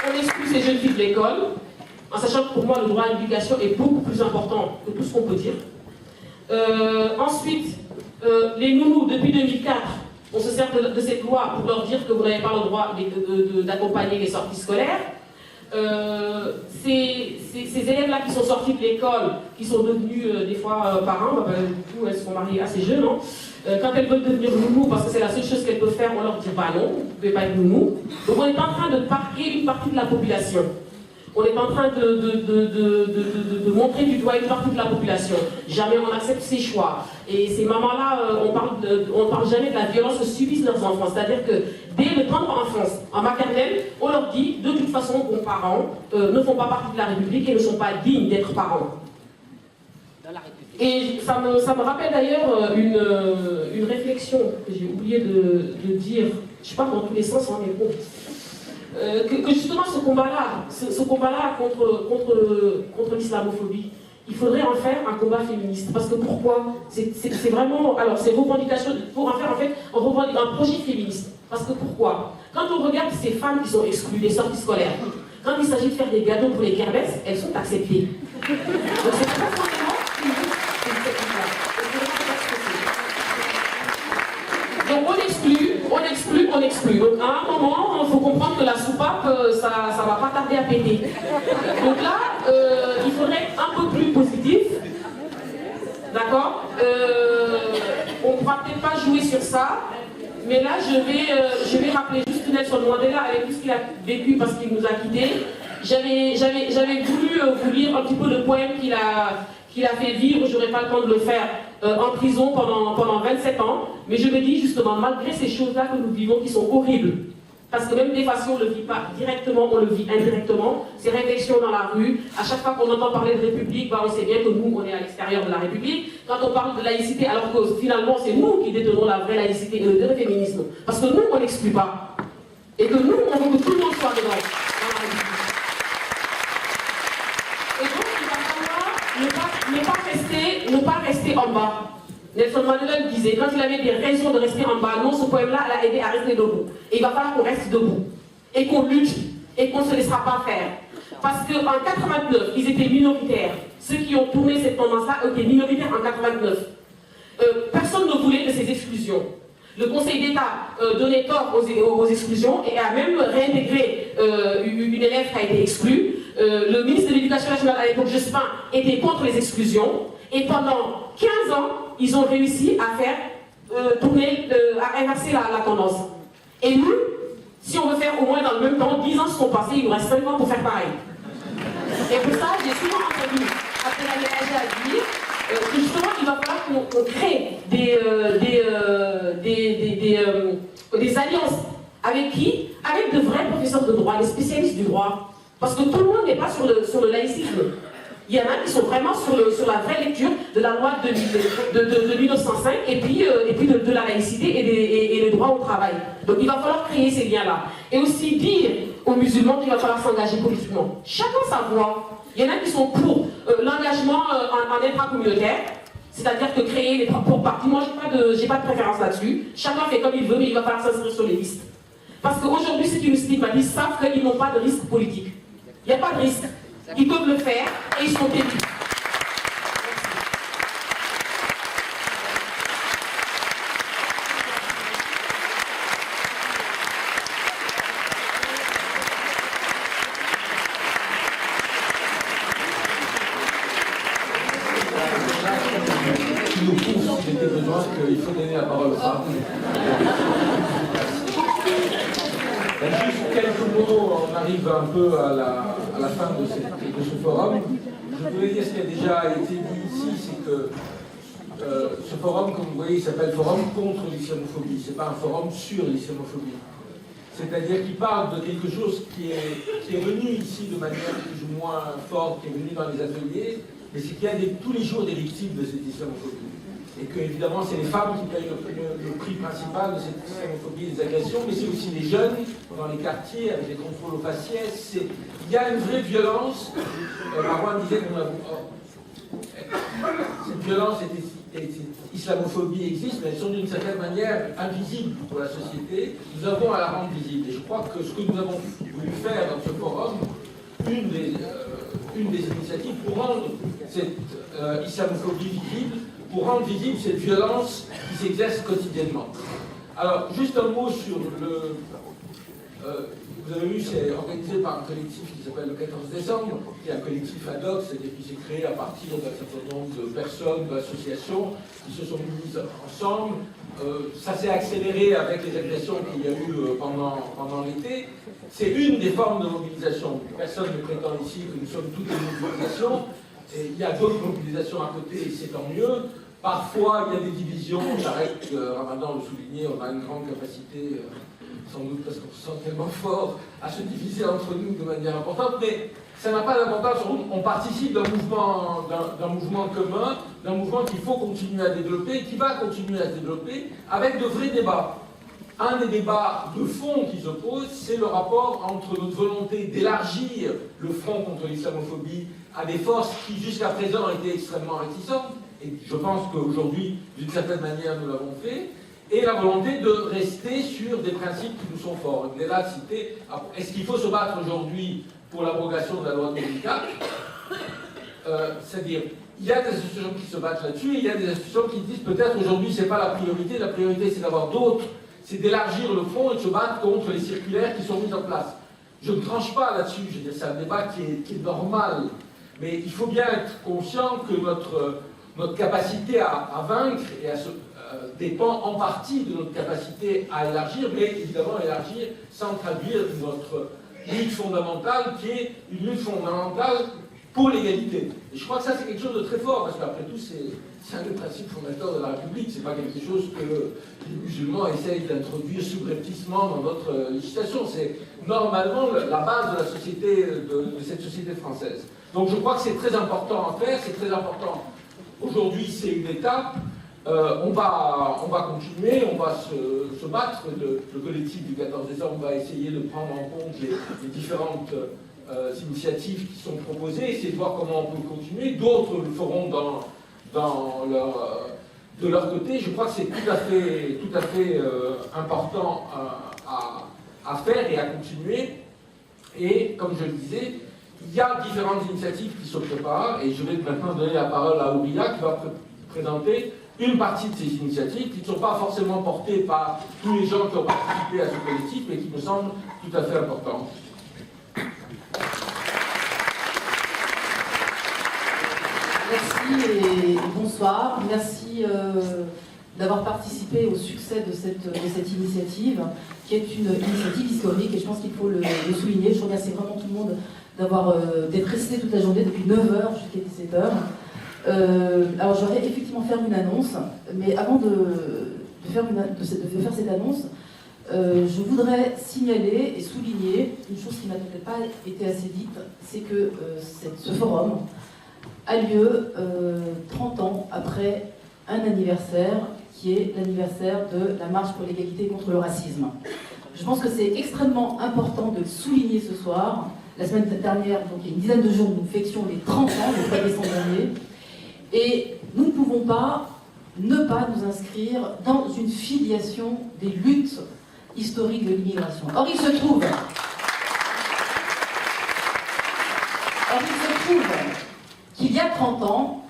On exclut ces jeunes filles de l'école, en sachant que pour moi le droit à l'éducation est beaucoup plus important que tout ce qu'on peut dire. Ensuite, les nounous, depuis 2004, on se sert de cette loi pour leur dire que vous n'avez pas le droit d'accompagner les sorties scolaires. Ces élèves-là qui sont sortis de l'école, qui sont devenus des fois parents, du coup elles se sont mariées assez jeunes, hein. Quand elles veulent devenir nounou, parce que c'est la seule chose qu'elles peuvent faire, on leur dit bah non, vous ne pouvez pas être nounou. Donc on est en train de parquer une partie de la population. On est en train de montrer du doigt une partie de la population. Jamais on accepte ces choix. Et ces mamans-là, on parle jamais de la violence que subissent leurs enfants. C'est-à-dire que dès le tendre enfance, en maternelle, on leur dit de toute façon que vos parents ne font pas partie de la République et ne sont pas dignes d'être parents. Et ça me rappelle d'ailleurs une réflexion que j'ai oublié de dire, je parle dans tous les sens, hein, mais bon, que justement ce combat-là contre l'islamophobie, il faudrait en faire un combat féministe. Parce que pourquoi? C'est vraiment, alors ces revendications, pour en faire en fait un projet féministe. Parce que pourquoi? Quand on regarde ces femmes qui sont exclues des sorties scolaires, quand il s'agit de faire des gâteaux pour les kermesses, elles sont acceptées. Donc c'est pas forcément donc on exclut. Donc à un moment, il faut comprendre que la soupape, ça va pas tarder à péter. Donc là, il faudrait être un peu plus positif. D'accord, on ne pourra peut-être pas jouer sur ça, mais là je vais rappeler juste Nelson Mandela avec tout ce qu'il a vécu parce qu'il nous a quittés. J'avais voulu vous lire un petit peu le poème qu'il a fait vivre, je n'aurai pas le temps de le faire, en prison pendant 27 ans. Mais je me dis justement, malgré ces choses-là que nous vivons qui sont horribles, Parce que même des fois, si on ne le vit pas directement, on le vit indirectement. Ces réflexions dans la rue, à chaque fois qu'on entend parler de République, bah, on sait bien que nous, on est à l'extérieur de la République. Quand on parle de laïcité, alors que finalement, c'est nous qui détenons la vraie laïcité et le vrai féminisme. Parce que nous, on n'exclut pas. Et que nous, on veut que tout le monde soit dedans, dans la République. Et donc, il va falloir ne pas rester en bas. Nelson Mandela disait, quand il avait des raisons de rester en bas, non, ce poème-là l'a aidé à rester debout. Et il va falloir qu'on reste debout. Et qu'on lutte. Et qu'on ne se laissera pas faire. Parce qu'en 89, ils étaient minoritaires. Ceux qui ont tourné cette tendance-là étaient minoritaires en 89. Personne ne voulait de ces exclusions. Le Conseil d'État donnait tort aux exclusions et a même réintégré une élève qui a été exclue. Le ministre de l'Éducation nationale à l'époque, Jospin, était contre les exclusions. Et pendant 15 ans, ils ont réussi à faire à inverser la tendance. Et nous, si on veut faire au moins dans le même temps, 10 ans se sont passés, il nous reste 5 ans pour faire pareil. Et pour ça, j'ai souvent entendu, après la ménager à dire, que justement, il va falloir qu'on crée des alliances. Avec qui? Avec de vrais professeurs de droit, des spécialistes du droit. Parce que tout le monde n'est pas sur le laïcisme. Il y en a qui sont vraiment sur la vraie lecture de la loi de 1905 et puis de la laïcité et le droit au travail. Donc il va falloir créer ces liens-là. Et aussi dire aux musulmans qu'il va falloir s'engager politiquement. Chacun sa voix. Il y en a qui sont pour l'engagement en intracommunautaire, c'est-à-dire que créer les propres partis. Moi, j'ai pas de préférence là-dessus. Chacun fait comme il veut, mais il va falloir s'inscrire sur les listes. Parce qu'aujourd'hui, ceux qui nous stigmatisent savent qu'ils n'ont pas de risque politique. Il n'y a pas de risque. Ils peuvent le faire et ils sont élus. Qui nous prouve, si j'étais besoin, qu'il faut donner la parole aux femmes. Juste quelques mots, on arrive un peu à la fin de ce forum. Je voulais dire ce qui a déjà été dit ici, c'est que ce forum, comme vous voyez, il s'appelle Forum contre l'islamophobie. Ce n'est pas un forum sur l'islamophobie. C'est-à-dire qu'il parle de quelque chose qui est venu ici de manière plus ou moins forte, qui est venu dans les ateliers, mais c'est qu'il y a tous les jours des victimes de cette islamophobie. Et que, évidemment, c'est les femmes qui payent le prix principal de cette islamophobie et des agressions, mais c'est aussi les jeunes dans les quartiers avec les contrôles aux faciès. Il y a une vraie violence. Marwan disait que cette violence et cette islamophobie existent, mais elles sont d'une certaine manière invisibles pour la société. Nous avons à la rendre visible. Et je crois que ce que nous avons voulu faire dans ce forum, une des initiatives pour rendre cette islamophobie visible, pour rendre visible cette violence qui s'exerce quotidiennement. Alors, juste un mot sur le... vous avez vu, c'est organisé par un collectif qui s'appelle le 14 décembre, qui est un collectif ad hoc, c'est-à-dire qui s'est créé à partir d'un certain nombre de personnes, d'associations, qui se sont mises ensemble. Ça s'est accéléré avec les agressions qu'il y a eu pendant l'été. C'est une des formes de mobilisation. Personne ne prétend ici que nous sommes toutes des mobilisations. Et il y a d'autres mobilisations à côté, et c'est tant mieux. Parfois, il y a des divisions. J'arrête, Ramadan le souligner, on a une grande capacité, sans doute parce qu'on se sent tellement fort, à se diviser entre nous de manière importante, mais ça n'a pas d'importance. On participe d'un mouvement commun, d'un mouvement qu'il faut continuer à développer, qui va continuer à se développer, avec de vrais débats. Un des débats de fond qui s'opposent, c'est le rapport entre notre volonté d'élargir le front contre l'islamophobie à des forces qui, jusqu'à présent, étaient extrêmement réticentes, et je pense qu'aujourd'hui, d'une certaine manière, nous l'avons fait, et la volonté de rester sur des principes qui nous sont forts. On est là cité, est-ce qu'il faut se battre aujourd'hui pour l'abrogation de la loi de 2004 C'est-à-dire, il y a des associations qui se battent là-dessus, et il y a des associations qui disent peut-être aujourd'hui c'est pas la priorité c'est d'avoir d'autres, c'est d'élargir le front et de se battre contre les circulaires qui sont mises en place. Je ne tranche pas là-dessus, je veux dire, c'est un débat qui est normal, mais il faut bien être conscient que notre capacité à vaincre et à se dépend en partie de notre capacité à élargir, mais évidemment élargir sans traduire notre lutte fondamentale, qui est une lutte fondamentale pour l'égalité. Et je crois que ça, c'est quelque chose de très fort, parce qu'après tout, c'est un des principes fondateurs de la République. C'est pas quelque chose que les musulmans essayent d'introduire subrepticement dans notre législation. C'est normalement la base de la société, de cette société française. Donc je crois que c'est très important à faire, c'est très important. Aujourd'hui, c'est une étape. On va continuer, on va se battre. Le collectif du 14 décembre va essayer de prendre en compte les différentes initiatives qui sont proposées, essayer de voir comment on peut continuer. D'autres le feront de leur côté. Je crois que c'est tout à fait important à faire et à continuer. Et comme je le disais, il y a différentes initiatives qui se préparent, et je vais maintenant donner la parole à Ouria qui va présenter une partie de ces initiatives qui ne sont pas forcément portées par tous les gens qui ont participé à ce collectif, mais qui me semblent tout à fait importantes. Merci et bonsoir. Merci d'avoir participé au succès de cette initiative, qui est une initiative historique, et je pense qu'il faut le souligner. Je remercie vraiment tout le monde d'être resté toute la journée depuis 9h jusqu'à 17h. Alors j'aurais effectivement faire une annonce, mais avant de faire cette annonce, je voudrais signaler et souligner une chose qui n'a peut-être pas été assez dite, c'est que ce forum a lieu 30 ans après un anniversaire qui est l'anniversaire de la marche pour l'égalité contre le racisme. Je pense que c'est extrêmement important de le souligner ce soir. La semaine dernière, donc il y a une dizaine de jours, nous fêtions les 30 ans, le 3 décembre dernier, et nous ne pouvons pas ne pas nous inscrire dans une filiation des luttes historiques de l'immigration. Or, il se trouve qu'il y a 30 ans,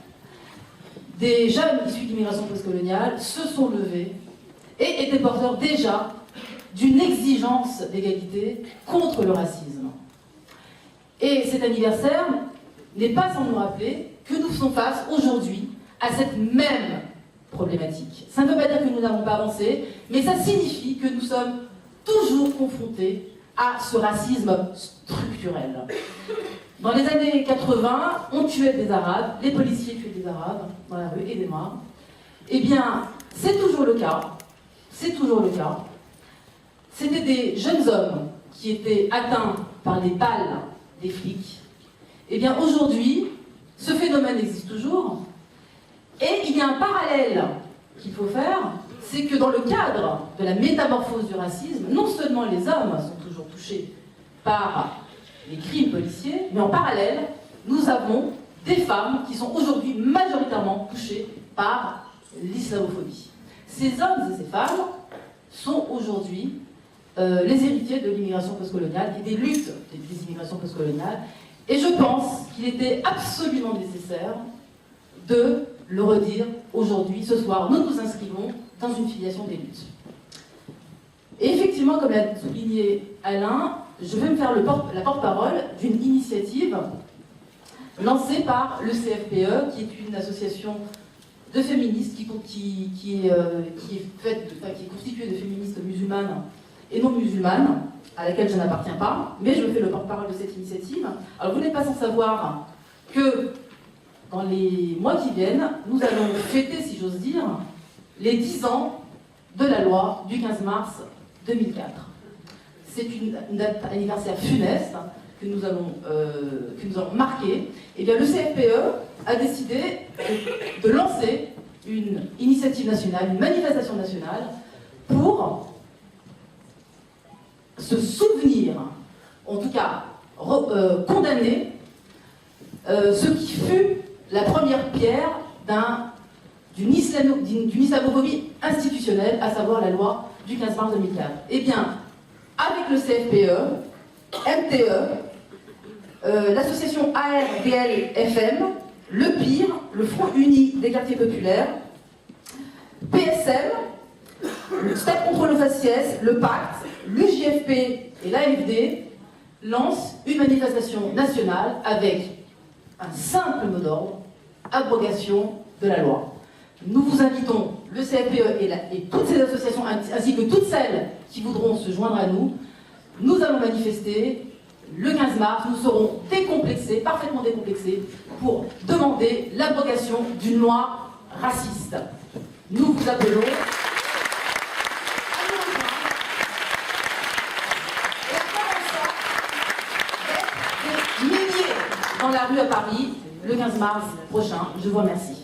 des jeunes issus d'immigration postcoloniale se sont levés et étaient porteurs déjà d'une exigence d'égalité contre le racisme. Et cet anniversaire n'est pas sans nous rappeler que nous faisons face aujourd'hui à cette même problématique. Ça ne veut pas dire que nous n'avons pas avancé, mais ça signifie que nous sommes toujours confrontés à ce racisme structurel. Dans les années 80, on tuait des Arabes, les policiers tuaient des Arabes dans la rue et des Noirs. Eh bien, c'est toujours le cas. C'est toujours le cas. C'était des jeunes hommes qui étaient atteints par les balles des flics. Eh bien, aujourd'hui, ce phénomène existe toujours. Et il y a un parallèle qu'il faut faire, c'est que dans le cadre de la métamorphose du racisme, non seulement les hommes sont toujours touchés par les crimes policiers, mais en parallèle, nous avons des femmes qui sont aujourd'hui majoritairement touchées par l'islamophobie. Ces hommes et ces femmes sont aujourd'hui les héritiers de l'immigration postcoloniale et des luttes des immigrations postcoloniales. Et je pense qu'il était absolument nécessaire de le redire aujourd'hui, ce soir. Nous nous inscrivons dans une filiation des luttes. Et effectivement, comme l'a souligné Alain, je vais me faire la porte-parole d'une initiative lancée par le CFPE, qui est une association de féministes qui est constituée de féministes musulmanes et non musulmanes, à laquelle je n'appartiens pas, mais je fais le porte-parole de cette initiative. Alors vous n'êtes pas sans savoir que dans les mois qui viennent, nous allons fêter, si j'ose dire, les 10 ans de la loi du 15 mars 2004. C'est une date anniversaire funeste que nous allons marquer. Et bien le CFPE a décidé de lancer une initiative nationale, une manifestation nationale pour se souvenir, en tout cas condamner ce qui fut la première pierre d'une islamophobie institutionnelle, à savoir la loi du 15 mars 2004. Eh bien, avec le CFPE, MTE, l'association ARDL-FM, le PIR, le Front Uni des quartiers populaires, PSM, le Stade contre le faciès, le Pacte, l'UJFP et l'AFD lancent une manifestation nationale avec un simple mot d'ordre: abrogation de la loi. Nous vous invitons, le CFPE et toutes ces associations, ainsi que toutes celles qui voudront se joindre à nous. Nous allons manifester le 15 mars, nous serons décomplexés, parfaitement décomplexés, pour demander l'abrogation d'une loi raciste. Nous vous appelons à nous rejoindre et à faire en sorte d'être des milliers dans la rue à Paris le 15 mars prochain. Je vous remercie.